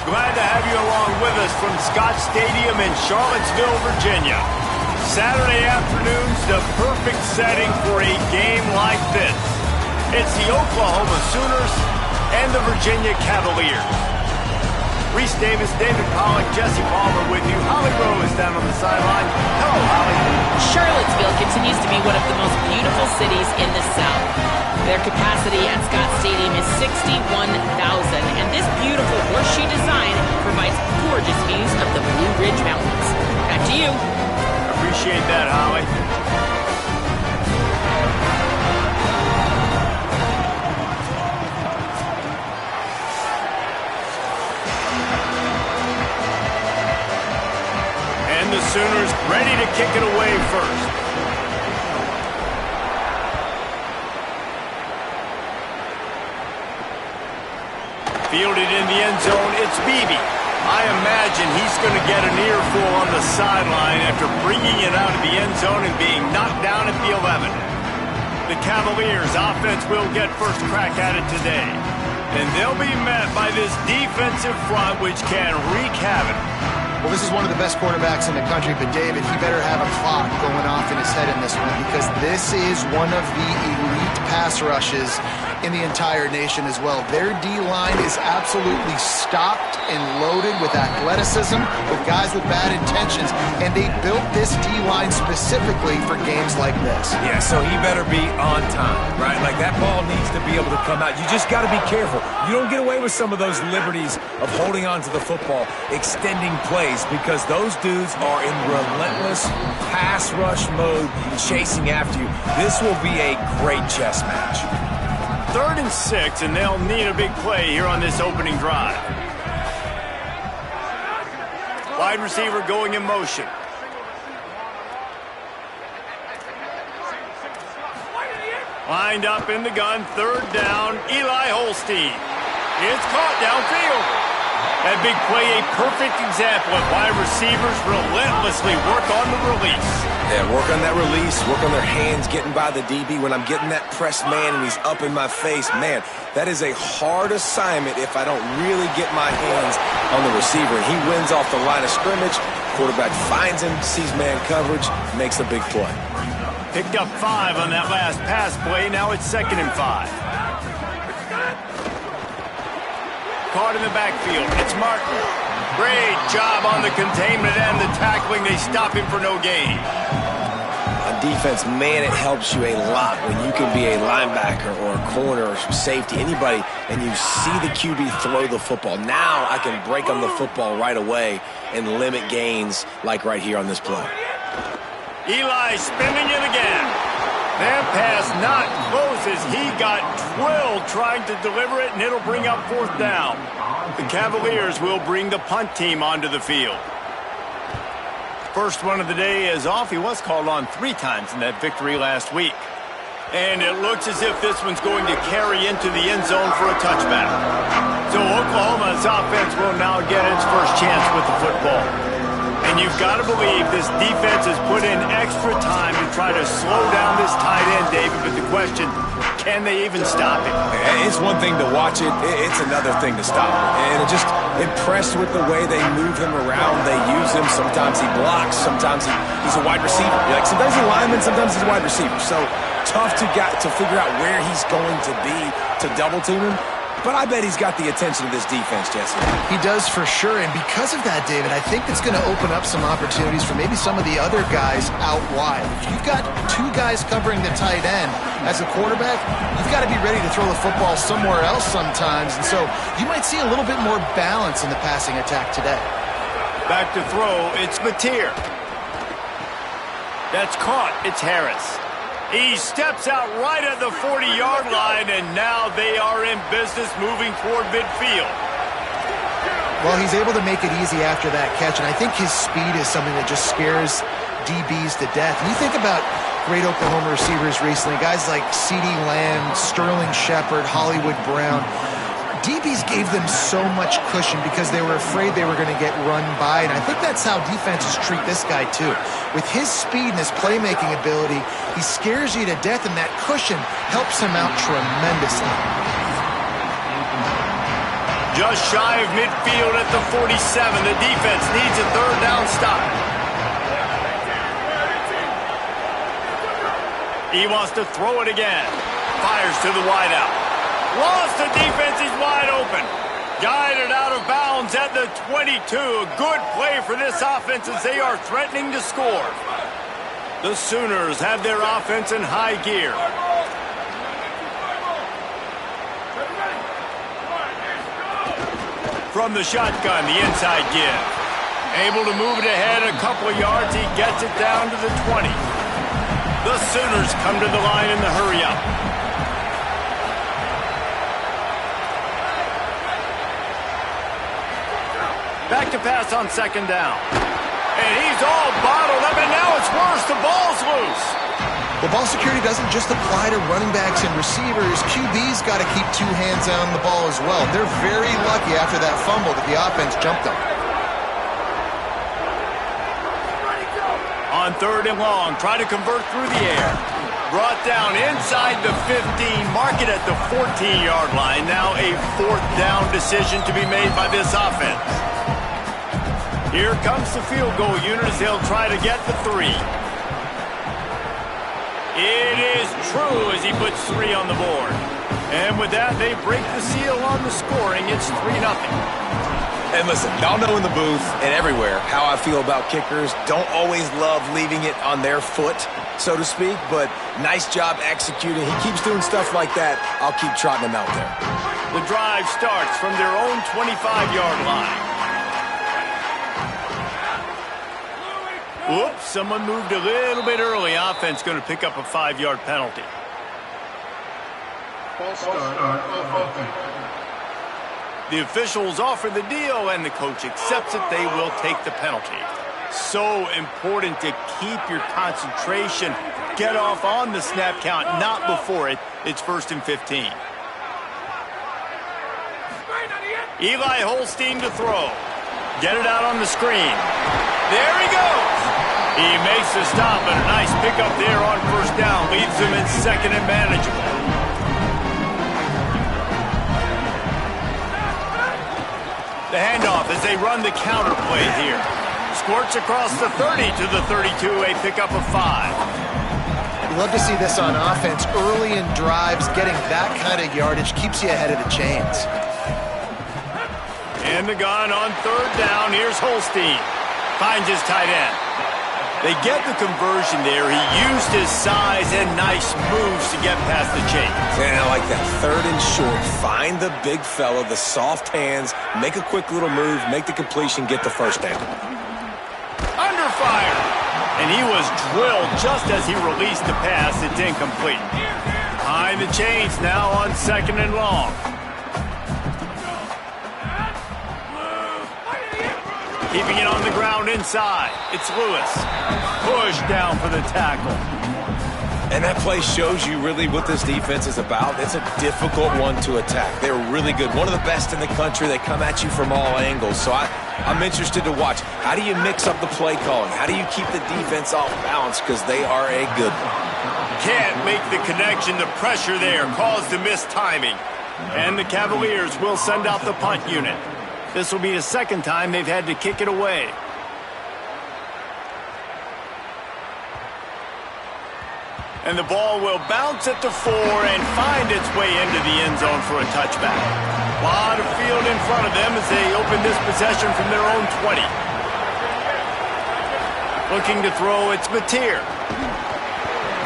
Glad to have you along with us from Scott Stadium in Charlottesville, Virginia. Saturday afternoon's the perfect setting for a game like this. It's the Oklahoma Sooners and the Virginia Cavaliers. Reese Davis, David Pollack, Jesse Palmer with you. Holly Rowe is down on the sideline. Hello, Holly. Charlottesville continues to be one of the most beautiful cities in the South. Their capacity at Scott Stadium is 61,000, and this beautiful horseshoe design provides gorgeous views of the Blue Ridge Mountains. Back to you. Appreciate that, Holly. And the Sooners ready to kick it away first. Fielded in the end zone, it's Beebe. I imagine he's going to get an earful on the sideline after bringing it out of the end zone and being knocked down at the 11. The Cavaliers' offense will get first crack at it today. And they'll be met by this defensive front, which can wreak havoc. Well, this is one of the best quarterbacks in the country, but David, he better have a clock going off in his head in this one, because this is one of the elite pass rushes in the entire nation as well. Their D-line is absolutely stocked and loaded with athleticism, with guys with bad intentions, and they built this D-line specifically for games like this. Yeah, so he better be on time, right? Like, that ball needs to be able to come out. You just got to be careful. You don't get away with some of those liberties of holding on to the football, extending plays, because those dudes are in relentless pass rush mode, chasing after you. This will be a great chess match. 3rd and 6, and they'll need a big play here on this opening drive. Wide receiver going in motion. Lined up in the gun, 3rd down, Eli Holstein. It's caught downfield. That big play, a perfect example of why receivers relentlessly work on the release. Yeah, work on that release, work on their hands, getting by the DB. When I'm getting that pressed man and he's up in my face, man, that is a hard assignment if I don't really get my hands on the receiver. And he wins off the line of scrimmage. Quarterback finds him, sees man coverage, makes a big play. Picked up 5 on that last pass play. Now it's 2nd and 5. Caught in the backfield. It's Martin. Great job on the containment and the tackling. They stop him for no gain. On defense, man, it helps you a lot when you can be a linebacker or a corner or safety, anybody, and you see the QB throw the football. Now I can break on the football right away and limit gains like right here on this play. Eli spinning it again. That pass not close as he got twirled trying to deliver it, and it'll bring up 4th down. The Cavaliers will bring the punt team onto the field. First one of the day is off. He was called on 3 times in that victory last week. And it looks as if this one's going to carry into the end zone for a touchback. So Oklahoma's offense will now get its first chance with the football. And you've got to believe this defense has put in extra time to try to slow down this tight end, David. But the question, can they even stop it? It's one thing to watch it. It's another thing to stop it. And it just impressed with the way they move him around. They use him. Sometimes he blocks. Sometimes he's a wide receiver. Like, sometimes he's a lineman. Sometimes he's a wide receiver. So tough to figure out where he's going to be to double team him. But I bet he's got the attention of this defense, Jesse. He does for sure, and because of that, David, I think it's going to open up some opportunities for maybe some of the other guys out wide. If you've got 2 guys covering the tight end as a quarterback, you've got to be ready to throw the football somewhere else sometimes, and so you might see a little bit more balance in the passing attack today. Back to throw, it's Mateer. That's caught, it's Harris. He steps out right at the 40-yard line, and now they are in business moving toward midfield. Well, he's able to make it easy after that catch, and I think his speed is something that just scares DBs to death. And you think about great Oklahoma receivers recently, guys like CeeDee Lamb, Sterling Shepard, Hollywood Brown. DBs gave them so much cushion because they were afraid they were going to get run by, and I think that's how defenses treat this guy too. With his speed and his playmaking ability, he scares you to death, and that cushion helps him out tremendously. Just shy of midfield at the 47. The defense needs a third down stop. He wants to throw it again. Fires to the wideout. Lost the defense. He's wide open. Guided out of bounds at the 22. A good play for this offense as they are threatening to score. The Sooners have their offense in high gear. From the shotgun, the inside give. Able to move it ahead a couple of yards. He gets it down to the 20. The Sooners come to the line in the hurry-up. Back to pass on second down. And he's all bottled up, and now it's worse. The ball's loose. Well, ball security doesn't just apply to running backs and receivers. QB's got to keep two hands on the ball as well. They're very lucky after that fumble that the offense jumped on. On third and long, try to convert through the air. Brought down inside the 15, mark it at the 14-yard line. Now a fourth down decision to be made by this offense. Here comes the field goal unit as they'll try to get the 3. It is true as he puts 3 on the board. And with that, they break the seal on the scoring. It's 3-0. And listen, y'all know in the booth and everywhere how I feel about kickers. Don't always love leaving it on their foot, so to speak, but nice job executing. He keeps doing stuff like that. I'll keep trotting him out there. The drive starts from their own 25-yard line. Oops, someone moved a little bit early. Offense going to pick up a 5-yard penalty. The officials offer the deal, and the coach accepts it. They will take the penalty. So important to keep your concentration. Get off on the snap count, not before it. It's 1st and 15. Eli Holstein to throw. Get it out on the screen. There he goes. He makes the stop, and a nice pickup there on first down. Leaves him in second and manageable. The handoff as they run the counter play here. Squirts across the 30 to the 32, a pickup of 5. You love to see this on offense. Early in drives, getting that kind of yardage keeps you ahead of the chains. And the gun on third down. Here's Holstein. Finds his tight end. They get the conversion there. He used his size and nice moves to get past the chains. And I like that. Third and short. Find the big fella, the soft hands, make a quick little move, make the completion, get the first down. Under fire. And he was drilled just as he released the pass. It's incomplete. Behind the chains now on second and long. Keeping it on the ground inside. It's Lewis. Push down for the tackle. And that play shows you really what this defense is about. It's a difficult one to attack. They're really good. One of the best in the country. They come at you from all angles. So I'm interested to watch. How do you mix up the play calling? How do you keep the defense off balance? Because they are a good one. Can't make the connection. The pressure there caused the missed timing. And the Cavaliers will send out the punt unit. This will be the second time they've had to kick it away. And the ball will bounce at the 4 and find its way into the end zone for a touchback. A lot of field in front of them as they open this possession from their own 20. Looking to throw, it's Mateer.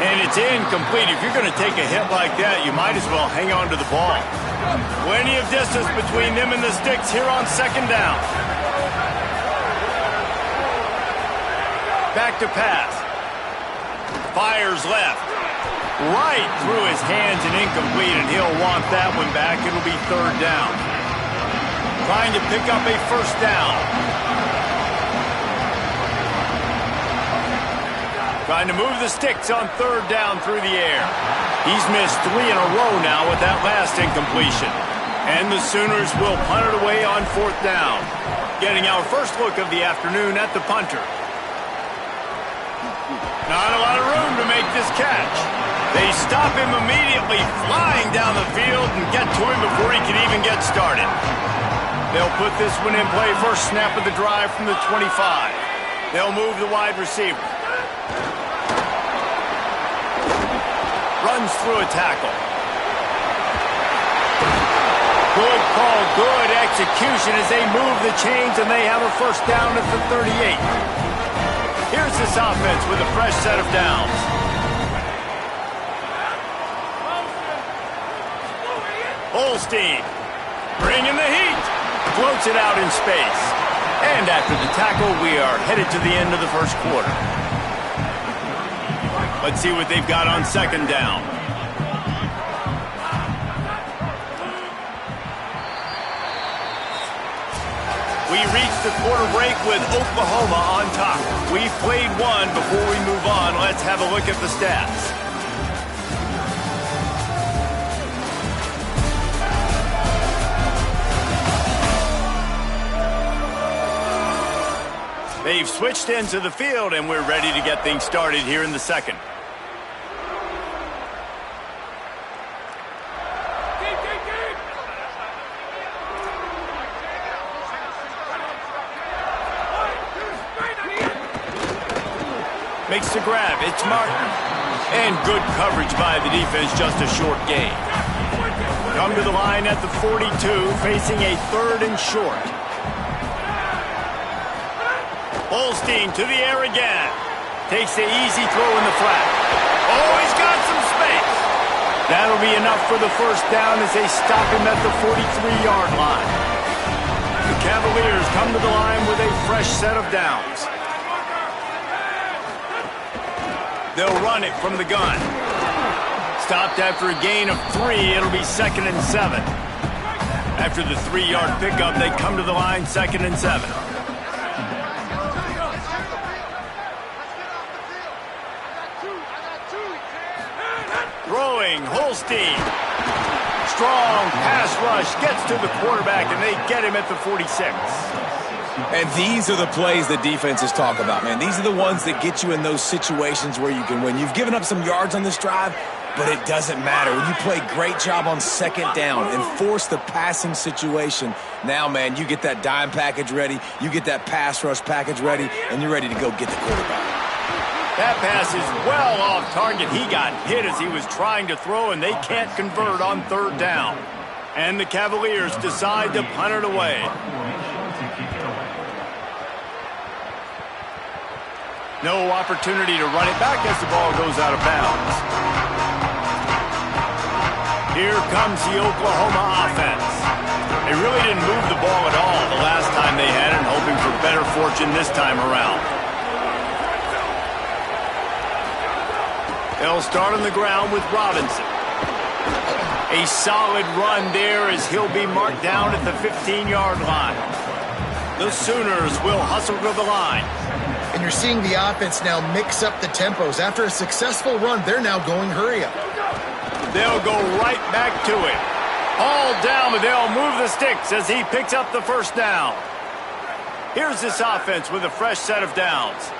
And it's incomplete. If you're going to take a hit like that, you might as well hang on to the ball. Plenty of distance between them and the sticks here on second down. Back to pass. Fires left. Right through his hands and incomplete, and he'll want that one back. It'll be third down. Trying to pick up a first down. Trying to move the sticks on third down through the air. He's missed 3 in a row now with that last incompletion. And the Sooners will punt it away on fourth down. Getting our first look of the afternoon at the punter. Not a lot of room to make this catch. They stop him immediately, flying down the field and get to him before he can even get started. They'll put this one in play. First snap of the drive from the 25. They'll move the wide receiver. Runs through a tackle. Good call, good execution as they move the chains, and they have a first down at the 38. Here's this offense with a fresh set of downs. Holstein bringing the heat. Floats it out in space. And after the tackle, we are headed to the end of the first quarter. Let's see what they've got on second down. We reach the quarter break with Oklahoma on top. We've played one. Before we move on, let's have a look at the stats. They've switched into the field, and we're ready to get things started here in the second. Makes the grab. It's Martin. And good coverage by the defense, just a short gain. Come to the line at the 42, facing a 3rd and short. Holstein to the air again. Takes the easy throw in the flat. Oh, he's got some space. That'll be enough for the first down as they stop him at the 43-yard line. The Cavaliers come to the line with a fresh set of downs. They'll run it from the gun. Stopped after a gain of 3. It'll be 2nd and 7. After the 3-yard pickup, they come to the line 2nd and 7. Throwing, Holstein. Strong pass rush, gets to the quarterback, and they get him at the 46. And these are the plays that defenses talk about, man. These are the ones that get you in those situations where you can win. You've given up some yards on this drive, but it doesn't matter. When you play a great job on second down and force the passing situation, now, man, you get that dime package ready, you get that pass rush package ready, and you're ready to go get the quarterback. That pass is well off target. He got hit as he was trying to throw, and they can't convert on 3rd down. And the Cavaliers decide to punt it away. No opportunity to run it back as the ball goes out of bounds. Here comes the Oklahoma offense. They really didn't move the ball at all the last time they had it, hoping for better fortune this time around. They'll start on the ground with Robinson. A solid run there as he'll be marked down at the 15-yard line. The Sooners will hustle to the line. And you're seeing the offense now mix up the tempos. After a successful run, they're now going hurry up. They'll go right back to it. All down, but they'll move the sticks as he picks up the first down. Here's this offense with a fresh set of downs.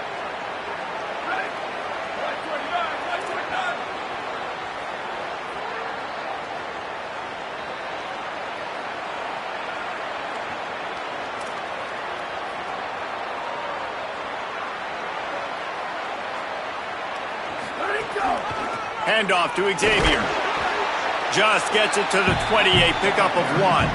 Handoff to Xavier. Just gets it to the 28, pickup of 1.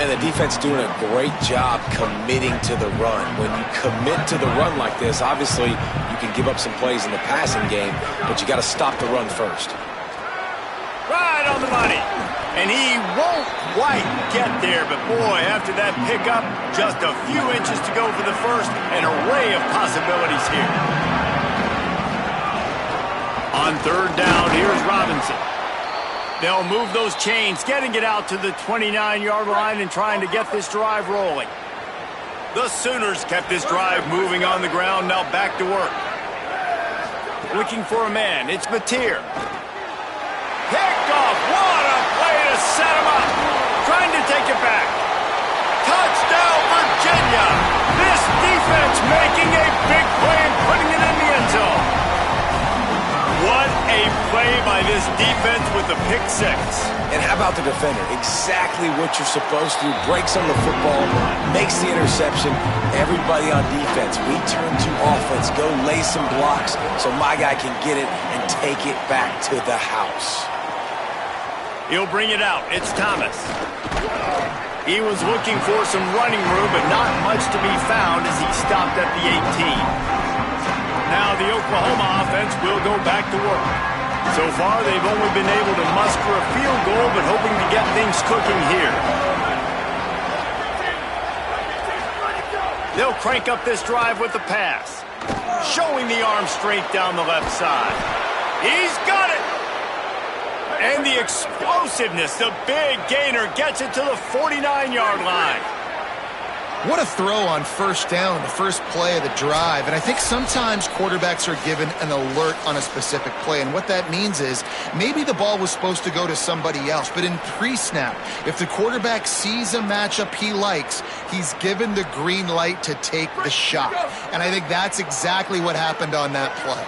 And the defense doing a great job committing to the run. When you commit to the run like this, obviously you can give up some plays in the passing game, but you got to stop the run first. Right on the money. And he won't quite get there, but boy, after that pickup, just a few inches to go for the first, an array of possibilities here. On 3rd down, here's Robinson. They'll move those chains, getting it out to the 29-yard line and trying to get this drive rolling. The Sooners kept this drive moving on the ground, now back to work. Looking for a man, it's Mateer. Picked off, what a play to set him up. Trying to take it back. Touchdown, Virginia. This defense making a big play and putting it in the end zone. What a play by this defense with the pick 6. And how about the defender? Exactly what you're supposed to do. Breaks on the football, makes the interception. Everybody on defense, we turn to offense. Go lay some blocks so my guy can get it and take it back to the house. He'll bring it out. It's Thomas. He was looking for some running room, but not much to be found as he stopped at the 18. Now the Oklahoma offense will go back to work. So far, they've only been able to muster a field goal, but hoping to get things cooking here. They'll crank up this drive with the pass. Showing the arm strength down the left side. He's got it! And the explosiveness, the big gainer gets it to the 49-yard line. What a throw on first down in the first play of the drive. And I think sometimes quarterbacks are given an alert on a specific play. And what that means is maybe the ball was supposed to go to somebody else. But in pre-snap, if the quarterback sees a matchup he likes, he's given the green light to take the shot. And I think that's exactly what happened on that play.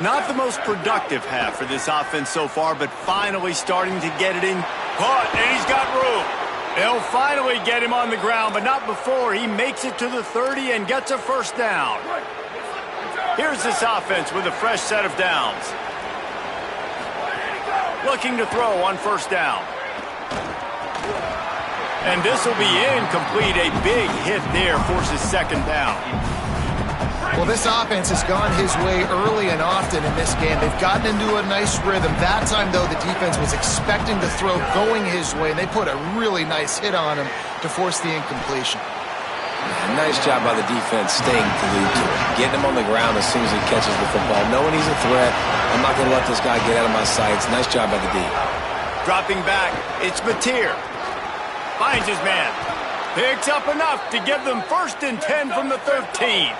Not the most productive half for this offense so far, but finally starting to get it in. Caught, and he's got room. They'll finally get him on the ground, but not before he makes it to the 30 and gets a first down. Here's this offense with a fresh set of downs. Looking to throw on first down. And this will be incomplete. A big hit there forces second down. Well, this offense has gone his way early and often in this game. They've gotten into a nice rhythm. That time, though, the defense was expecting the throw going his way, and they put a really nice hit on him to force the incompletion. Nice job by the defense staying glued to it. Getting him on the ground as soon as he catches the football. Knowing he's a threat, I'm not going to let this guy get out of my sights. Nice job by the D. Dropping back, it's Mateer. Finds his man. Picks up enough to give them 1st and 10 from the 13.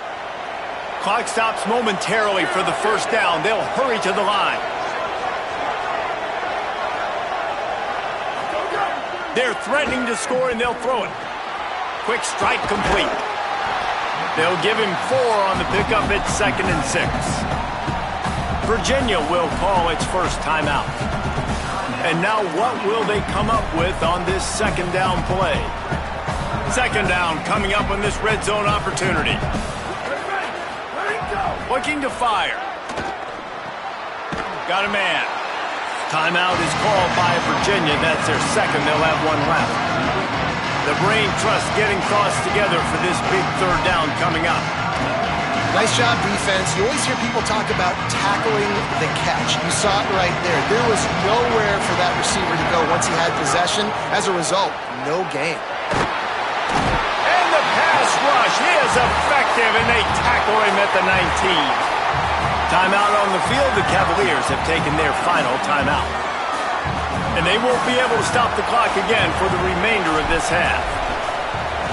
Clock stops momentarily for the first down. They'll hurry to the line. They're threatening to score, and they'll throw it. Quick strike complete. They'll give him 4 on the pickup at 2nd and 6. Virginia will call its first timeout. And now what will they come up with on this second down play? Second down coming up on this red zone opportunity. Looking to fire. Got a man. Timeout is called by Virginia. That's their second. They'll have one left. The brain trust getting thoughts together for this big third down coming up. Nice job, defense. You always hear people talk about tackling the catch. You saw it right there. There was nowhere for that receiver to go once he had possession. As a result, no gain. Rush. He is effective, and they tackle him at the 19. Timeout on the field. The Cavaliers have taken their final timeout. And they won't be able to stop the clock again for the remainder of this half.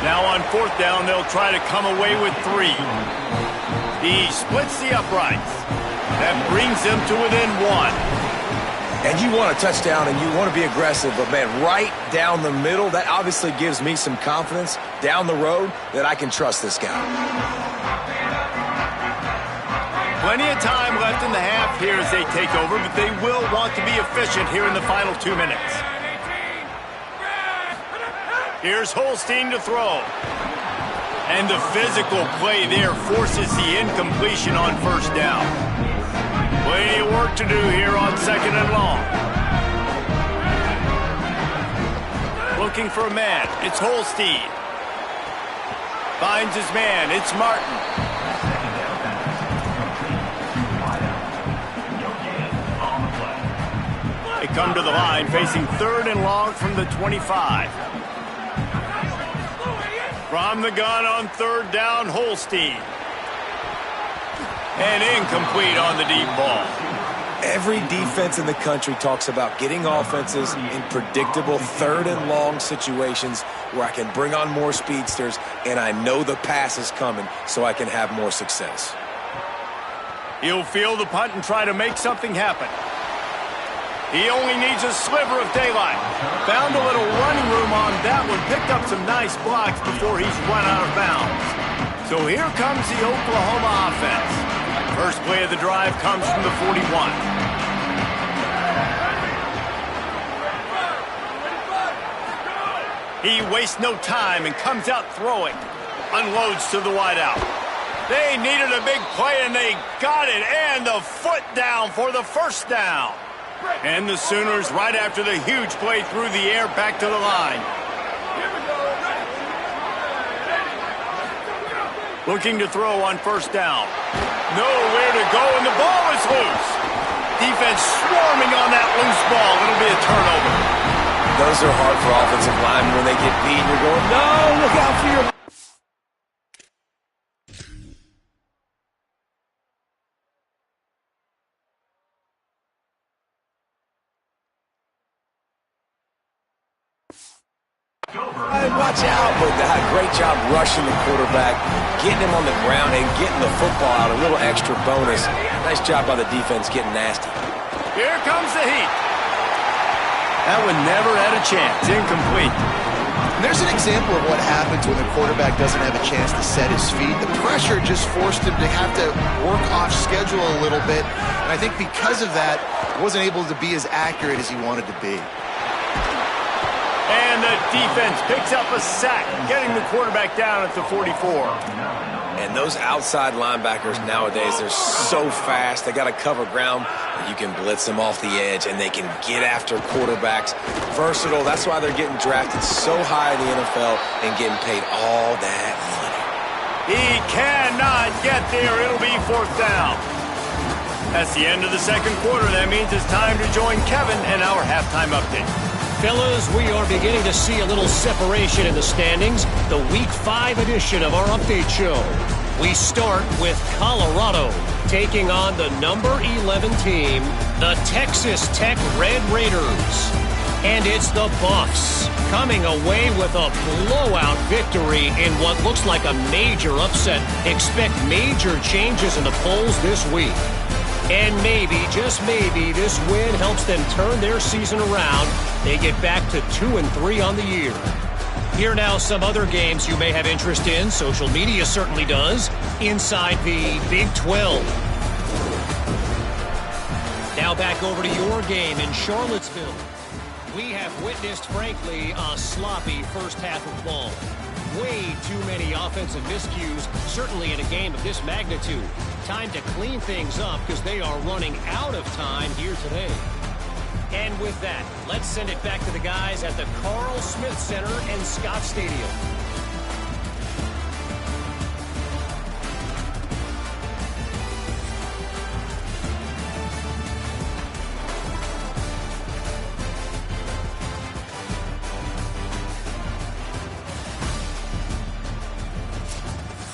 Now on 4th down, they'll try to come away with 3. He splits the uprights. That brings them to within 1. And you want a touchdown, and you want to be aggressive, but, man, right down the middle, that obviously gives me some confidence down the road that I can trust this guy. Plenty of time left in the half here as they take over, but they will want to be efficient here in the final 2 minutes. Here's Holstein to throw. And the physical play there forces the incompletion on first down. Plenty of work to do here on 2nd and long. Looking for a man. It's Holstein. Finds his man. It's Martin. They come to the line facing 3rd and long from the 25. From the gun on 3rd down, Holstein. And incomplete on the deep ball. Every defense in the country talks about getting offenses in predictable 3rd and long situations where I can bring on more speedsters and I know the pass is coming so I can have more success. He'll field the punt and try to make something happen. He only needs a sliver of daylight. Found a little running room on that one. Picked up some nice blocks before he's run out of bounds. So here comes the Oklahoma offense. First play of the drive comes from the 41. He wastes no time and comes out throwing. Unloads to the wideout. They needed a big play, and they got it. And the foot down for the first down. And the Sooners, right after the huge play through the air, back to the line. Looking to throw on first down. Nowhere to go, and the ball is loose. Defense swarming on that loose ball. It'll be a turnover. Those are hard for offensive linemen when they get beat. You're going, no, look out for your... Watch out, but great job rushing the quarterback, getting him on the ground and getting the football out, a little extra bonus. Nice job by the defense getting nasty. Here comes the heat. That one never had a chance. Incomplete. And there's an example of what happens when the quarterback doesn't have a chance to set his feet. The pressure just forced him to have to work off schedule a little bit. And I think because of that, wasn't able to be as accurate as he wanted to be. And the defense picks up a sack, getting the quarterback down at the 44. And those outside linebackers nowadays, they're so fast. They got to cover ground. You can blitz them off the edge, and they can get after quarterbacks. Versatile. That's why they're getting drafted so high in the NFL and getting paid all that money. He cannot get there. It'll be fourth down. That's the end of the second quarter. That means it's time to join Kevin and our halftime update. Fellas, we are beginning to see a little separation in the standings. The Week 5 edition of our update show. We start with Colorado taking on the number 11 team, the Texas Tech Red Raiders. And it's the Buffs coming away with a blowout victory in what looks like a major upset. Expect major changes in the polls this week. And maybe, just maybe, this win helps them turn their season around. They get back to 2-3 on the year. Here now some other games you may have interest in. Social media certainly does. Inside the Big 12. Now back over to your game in Charlottesville. We have witnessed, frankly, a sloppy first half of ball. Way too many offensive miscues, certainly in a game of this magnitude. Time to clean things up because they are running out of time here today. And with that, let's send it back to the guys at the Carl Smith Center and Scott Stadium.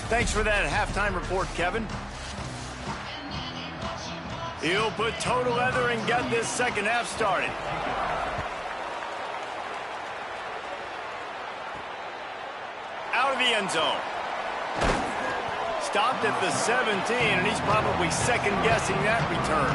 Thanks for that halftime report, Kevin. He'll put toe to leather and get this second half started. Out of the end zone. Stopped at the 17, and he's probably second-guessing that return.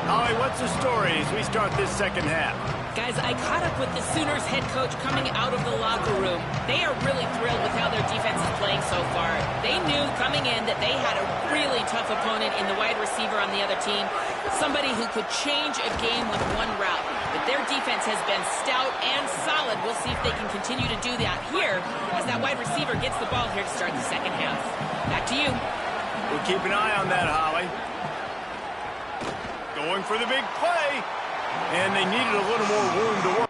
Holly, what's the story as we start this second half? Guys, I caught up with the Sooners head coach coming out of the locker room. They are really thrilled with how their defense is playing so far. They knew coming in that they had a really tough opponent in the wide receiver on the other team, somebody who could change a game with one route. But their defense has been stout and solid. We'll see if they can continue to do that here as that wide receiver gets the ball here to start the second half. Back to you. We'll keep an eye on that, Holly. Going for the big play. And they needed a little more room to work.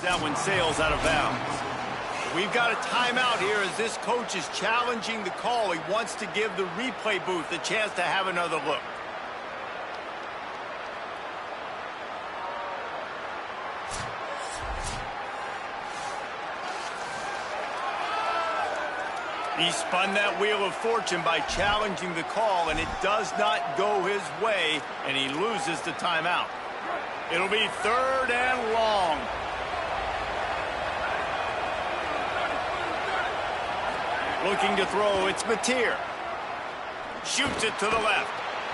That one sails out of bounds. We've got a timeout here as this coach is challenging the call. He wants to give the replay booth a chance to have another look. He spun that wheel of fortune by challenging the call, and it does not go his way, and he loses the timeout. It'll be third and long. Looking to throw, it's Mateer. Shoots it to the left.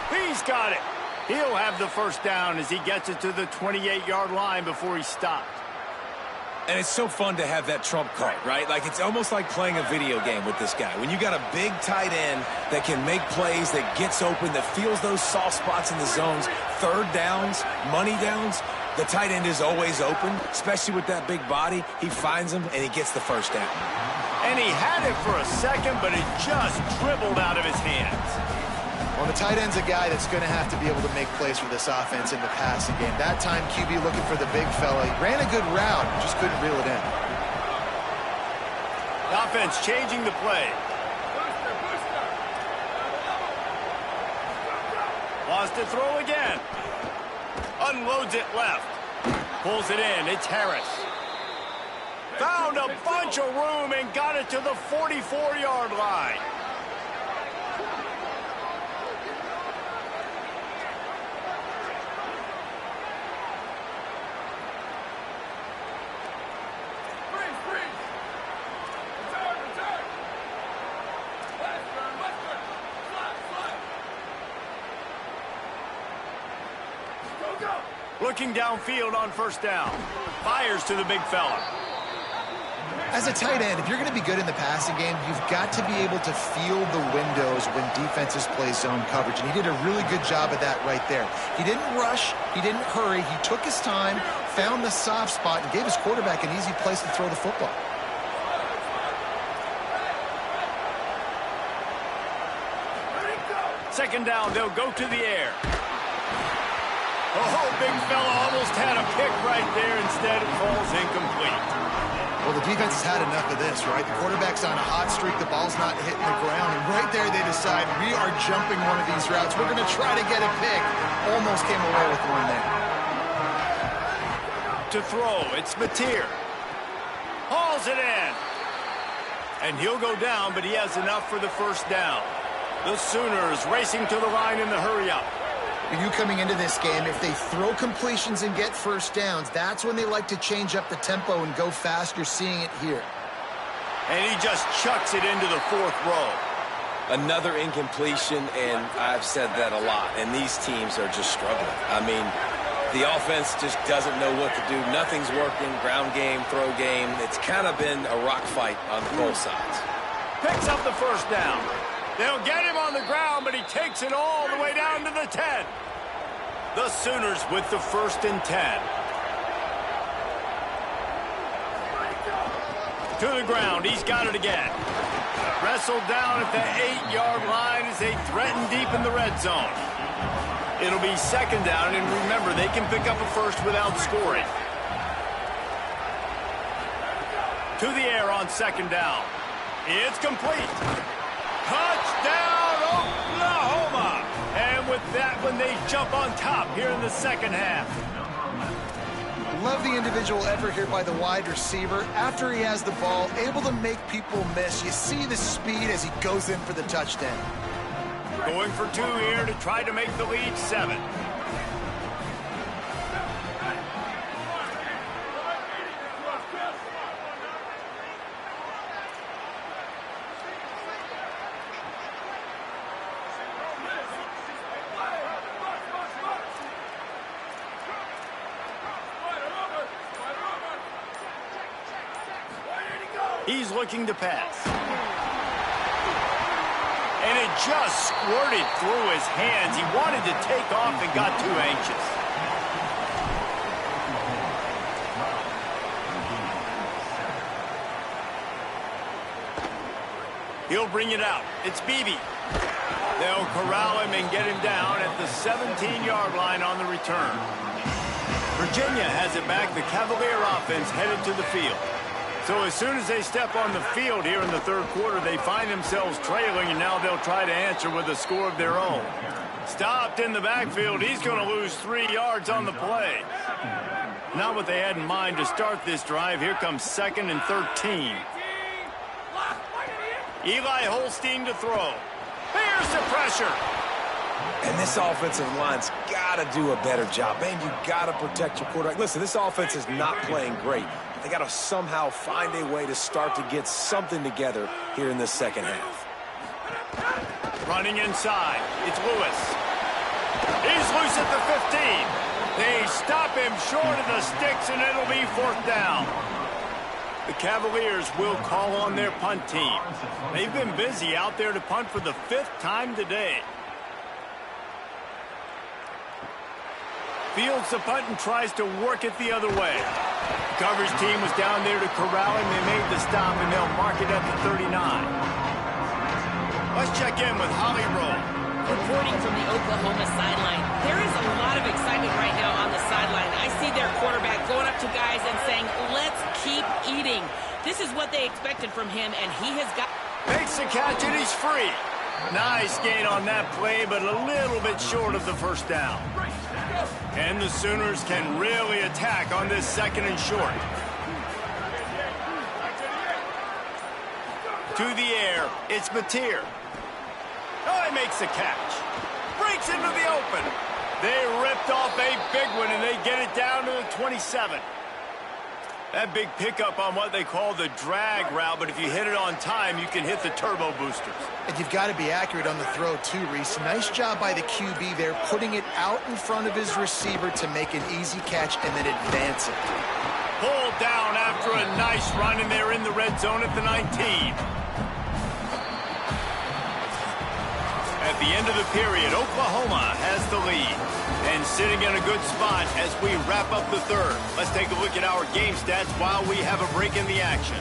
He's got it. He'll have the first down as he gets it to the 28-yard line before he stopped. And it's so fun to have that trump card, right? Like, it's almost like playing a video game with this guy. When you got a big tight end that can make plays, that gets open, that feels those soft spots in the zones, third downs, money downs, The tight end is always open, especially with that big body. He finds him, and he gets the first down. And he had it for a second, but it just dribbled out of his hands. Well, the tight end's a guy that's going to have to be able to make plays for this offense in the passing game. That time, QB looking for the big fella. He ran a good route, just couldn't reel it in. The offense changing the play. Wants to throw again. Unloads it left. Pulls it in. It's Harris. Found a bunch of room and got it to the 44-yard line. Looking downfield on first down. Fires to the big fella. As a tight end, if you're going to be good in the passing game, you've got to be able to feel the windows when defenses play zone coverage. And he did a really good job of that right there. He didn't rush. He didn't hurry. He took his time, found the soft spot, and gave his quarterback an easy place to throw the football. Second down, they'll go to the air. Oh, big fella almost had a pick right there. Instead, it falls incomplete. Well, the defense has had enough of this, right? The quarterback's on a hot streak. The ball's not hitting the ground. And right there, they decide, we are jumping one of these routes. We're going to try to get a pick. Almost came away with one there. To throw, it's Mateer. Hauls it in. And he'll go down, but he has enough for the first down. The Sooners racing to the line in the hurry-up. You coming into this game, if they throw completions and get first downs, that's when they like to change up the tempo and go fast. You're seeing it here. And he just chucks it into the fourth row. Another incompletion, and I've said that a lot, and these teams are just struggling. I mean, the offense just doesn't know what to do. Nothing's working, ground game, throw game. It's kind of been a rock fight on both sides. Picks up the first down. They'll get him on the ground, but he takes it all the way down to the 10. The Sooners with the 1st and 10. To the ground, he's got it again. Wrestled down at the 8-yard line as they threaten deep in the red zone. It'll be second down, and remember, they can pick up a first without scoring. To the air on second down. It's complete. Touchdown, Oklahoma! And with that one, they jump on top here in the second half. Love the individual effort here by the wide receiver. After he has the ball, able to make people miss. You see the speed as he goes in for the touchdown. Going for 2 here to try to make the lead 7. He's looking to pass. And it just squirted through his hands. He wanted to take off and got too anxious. He'll bring it out. It's Beebe. They'll corral him and get him down at the 17-yard line on the return. Virginia has it back. The Cavalier offense headed to the field. So as soon as they step on the field here in the third quarter, they find themselves trailing, and now they'll try to answer with a score of their own. Stopped in the backfield. He's going to lose 3 yards on the play. Not what they had in mind to start this drive. Here comes 2nd and 13. Eli Holstein to throw. Here's the pressure. And this offensive line's got to do a better job. Man, you got to protect your quarterback. Listen, this offense is not playing great. They got to somehow find a way to start to get something together here in the second half. Running inside. It's Lewis. He's loose at the 15. They stop him short of the sticks, and it'll be 4th down. The Cavaliers will call on their punt team. They've been busy out there to punt for the 5th time today. fields the punt and tries to work it the other way. The coverage team was down there to corral him. They made the stop, and they'll mark it at the 39. Let's check in with Holly Rowe. Reporting from the Oklahoma sideline, there is a lot of excitement right now on the sideline. I see their quarterback going up to guys and saying, let's keep eating. This is what they expected from him, and he has got... Makes the catch, and he's free. Nice gain on that play, but a little bit short of the first down. And the Sooners can really attack on this second and short. To the air, it's Mateer. Oh, he makes the catch. Breaks into the open. They ripped off a big one, and they get it down to the 27. That big pickup on what they call the drag route, but if you hit it on time, you can hit the turbo boosters. And you've got to be accurate on the throw, too, Reese. Nice job by the QB there, putting it out in front of his receiver to make an easy catch and then advance it. Pulled down after a nice run, and they're in the red zone at the 19. At the end of the period, Oklahoma has the lead. And sitting in a good spot as we wrap up the third. Let's take a look at our game stats while we have a break in the action.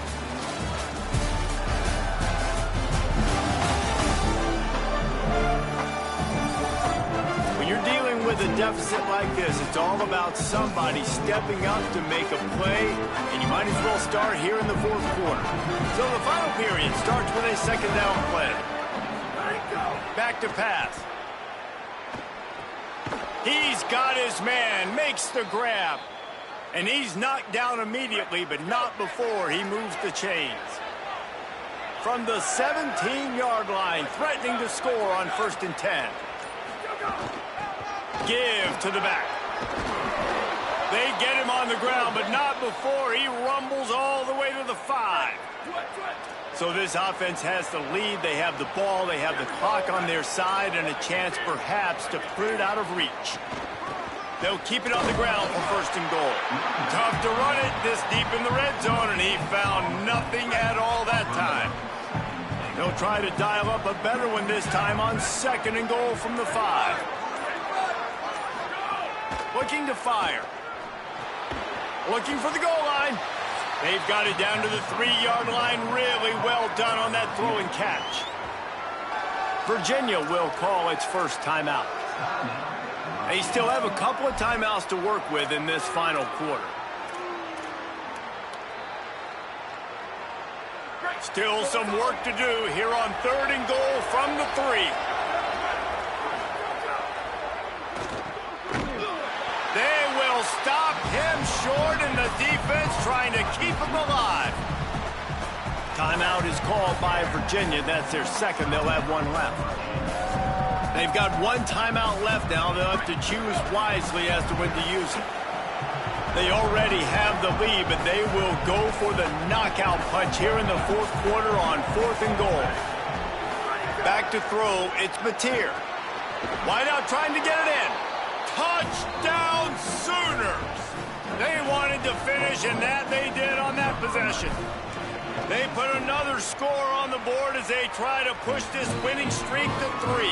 When you're dealing with a deficit like this, it's all about somebody stepping up to make a play, and you might as well start here in the fourth quarter. So the final period starts with a second down play. Back to pass. He's got his man, makes the grab. And he's knocked down immediately, but not before he moves the chains. From the 17-yard line, threatening to score on 1st and 10. Give to the back. They get him on the ground, but not before he rumbles all the way to the 5. So this offense has the lead. They have the ball. They have the clock on their side and a chance perhaps to put it out of reach. They'll keep it on the ground for 1st and goal. Tough to run it this deep in the red zone, and he found nothing at all that time. They'll try to dial up a better one this time on 2nd and goal from the 5. Looking to fire. Looking for the goal line. They've got it down to the 3-yard line. Really well done on that throw and catch. Virginia will call its first timeout. They still have a couple of timeouts to work with in this final quarter. Still some work to do here on 3rd and goal from the 3. They will stop him short, and the defense trying to keep him alive. Timeout is called by Virginia. That's their second. They'll have one left. They've got one timeout left now. They'll have to choose wisely as to when to use it. They already have the lead, but they will go for the knockout punch here in the fourth quarter on 4th and goal. Back to throw. It's Mateer. Wide out trying to get it in. Touchdown Sooners! They wanted to finish, and that they did on that possession. They put another score on the board as they try to push this winning streak to 3.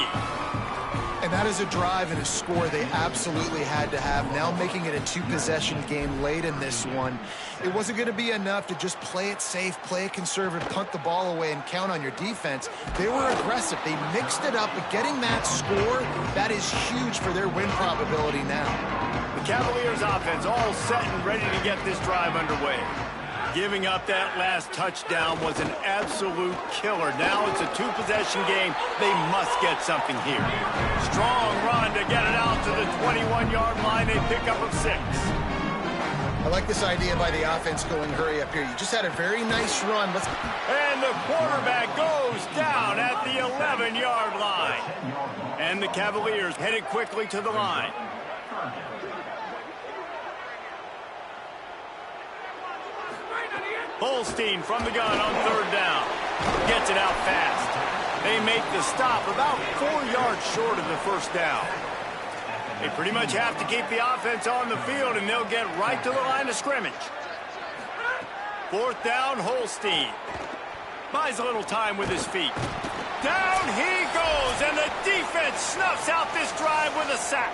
And that is a drive and a score they absolutely had to have. Now making it a 2-possession game late in this one. It wasn't going to be enough to just play it safe, play it conservative, punt the ball away, and count on your defense. They were aggressive. They mixed it up, but getting that score, that is huge for their win probability now. The Cavaliers offense all set and ready to get this drive underway. Giving up that last touchdown was an absolute killer. Now it's a 2-possession game. They must get something here. Strong run to get it out to the 21-yard line. They pick up of 6. I like this idea by the offense going hurry up here. You just had a very nice run. And the quarterback goes down at the 11-yard line. And the Cavaliers headed quickly to the line. Holstein from the gun on 3rd down. Gets it out fast. They make the stop about 4 yards short of the first down. They pretty much have to keep the offense on the field, and they'll get right to the line of scrimmage. 4th down, Holstein. Buys a little time with his feet. Down he goes, and the defense snuffs out this drive with a sack.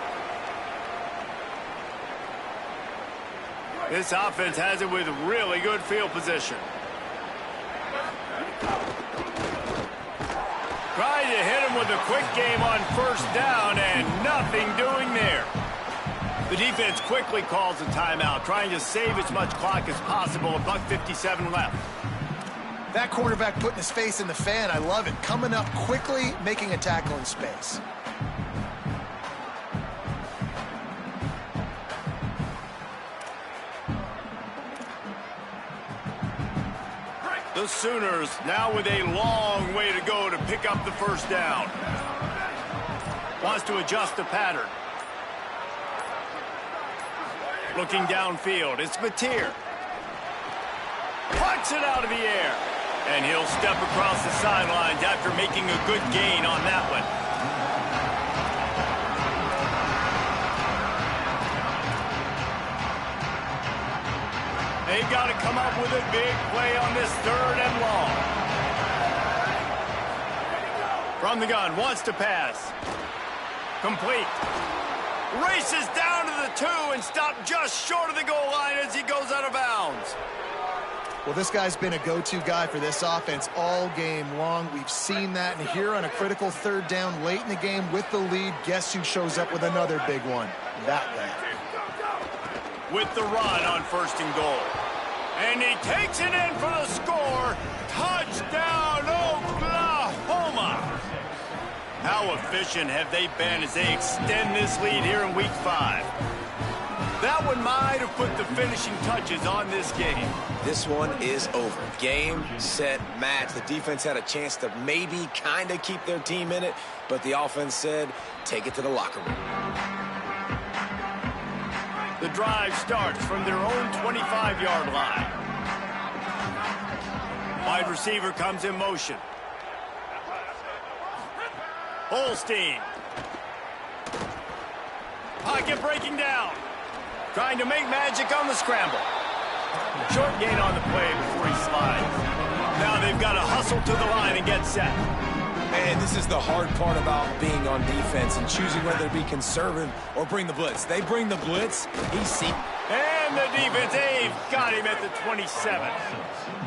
This offense has it with really good field position. Trying to hit him with a quick game on first down and nothing doing there. The defense quickly calls a timeout, trying to save as much clock as possible. $1:57 left. That quarterback putting his face in the fan, I love it. Coming up quickly, making a tackle in space. The Sooners now with a long way to go to pick up the first down. Wants to adjust the pattern. Looking downfield, it's Mateer. Plucks it out of the air. And he'll step across the sidelines after making a good gain on that one. They've got to come up with a big play on this 3rd and long. From the gun, wants to pass. Complete. Races down to the 2 and stopped just short of the goal line as he goes out of bounds. Well, this guy's been a go-to guy for this offense all game long. We've seen that, and here on a critical 3rd down late in the game with the lead, guess who shows up with another big one? That guy. With the run on 1st and goal. And he takes it in for the score. Touchdown, Oklahoma! How efficient have they been as they extend this lead here in Week 5? That one might have put the finishing touches on this game. This one is over. Game, set, match. The defense had a chance to maybe kind of keep their team in it, but the offense said, take it to the locker room. The drive starts from their own 25-yard line. Wide receiver comes in motion. Holstein. Pocket breaking down. Trying to make magic on the scramble. Short gain on the play before he slides. Now they've got to hustle to the line and get set. Man, this is the hard part about being on defense and choosing whether to be conservative or bring the blitz. They bring the blitz. He's seen. And the defense, they've got him at the 27.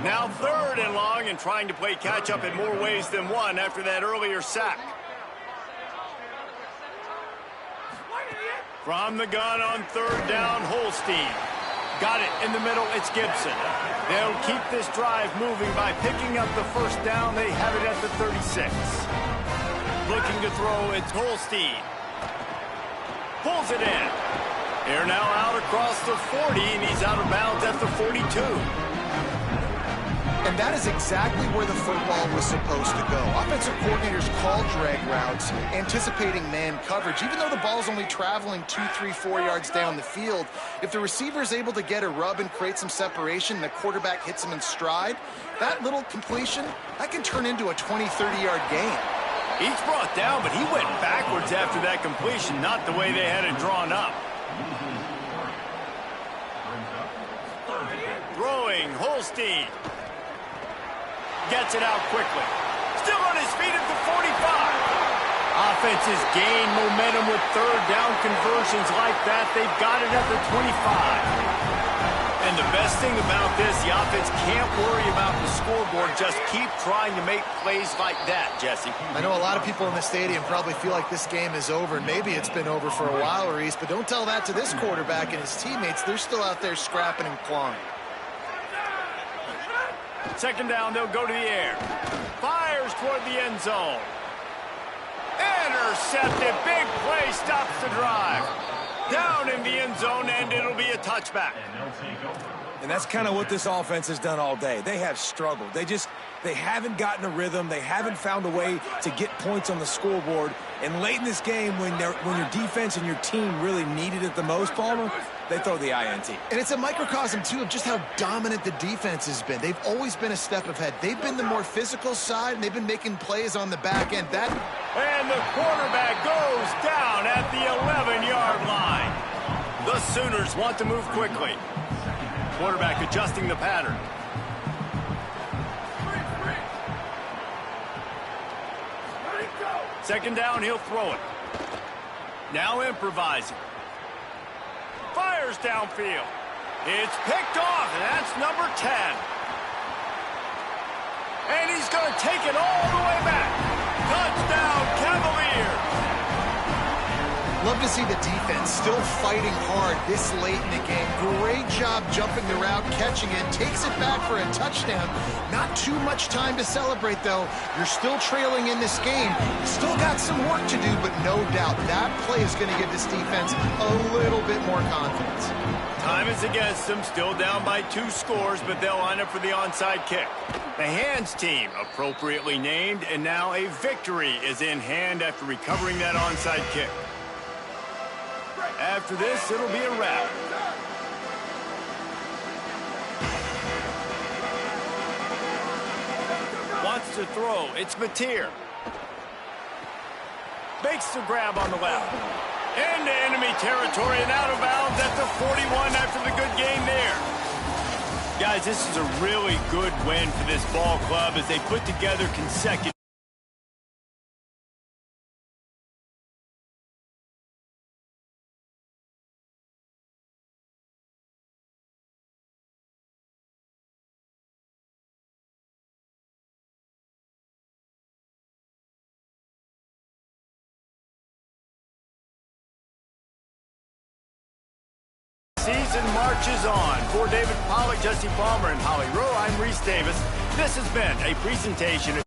Now 3rd and long and trying to play catch-up in more ways than one after that earlier sack. From the gun on 3rd down, Holstein. Got it in the middle, it's Gibson. They'll keep this drive moving by picking up the first down. They have it at the 36. Looking to throw, it's Holstein. Pulls it in. They're now out across the 40, and he's out of bounds at the 42. And that is exactly where the football was supposed to go. Offensive coordinators call drag routes, anticipating man coverage. Even though the ball's only traveling 2, 3, 4 yards down the field, if the receiver is able to get a rub and create some separation and the quarterback hits him in stride, that little completion, that can turn into a 20, 30-yard gain. He's brought down, but he went backwards after that completion, not the way they had it drawn up. Throwing, Holstein. Gets it out quickly. Still on his feet at the 45. Offenses gain momentum with 3rd down conversions like that. They've got it at the 25. And the best thing about this, the offense can't worry about the scoreboard. Just keep trying to make plays like that, Jesse. I know a lot of people in the stadium probably feel like this game is over, and maybe it's been over for a while, Reese, but don't tell that to this quarterback and his teammates. They're still out there scrapping and clawing. 2nd down, they'll go to the air. Fires toward the end zone. Intercepted. Big play stops the drive. Down in the end zone, and it'll be a touchback. And that's kind of what this offense has done all day. They have struggled. They haven't gotten a rhythm. They haven't found a way to get points on the scoreboard. And late in this game, when your defense and your team really needed it the most, Palmer, they throw the INT. And it's a microcosm, too, of just how dominant the defense has been. They've always been a step ahead. They've been the more physical side, and they've been making plays on the back end. And the quarterback goes down at the 11-yard line. The Sooners want to move quickly. Quarterback adjusting the pattern. Second down, he'll throw it. Now improvising. Fires downfield. It's picked off, and that's number 10. And he's going to take it all the way back. Touchdown, Cavaliers. Love to see the defense still fighting hard this late in the game. Great job jumping the route, catching it, takes it back for a touchdown. Not too much time to celebrate, though. You're still trailing in this game. Still got some work to do, but no doubt that play is going to give this defense a little bit more confidence. Time is against them, still down by 2 scores, but they'll line up for the onside kick. The hands team appropriately named, and now a victory is in hand after recovering that onside kick. After this, it'll be a wrap. Wants to throw. It's Mateer. Makes the grab on the left. Into enemy territory and out of bounds at the 41 after the good game there. Guys, this is a really good win for this ball club as they put together consecutive. Season marches on. For David Pollack, Jesse Palmer, and Holly Rowe, I'm Reese Davis. This has been a presentation of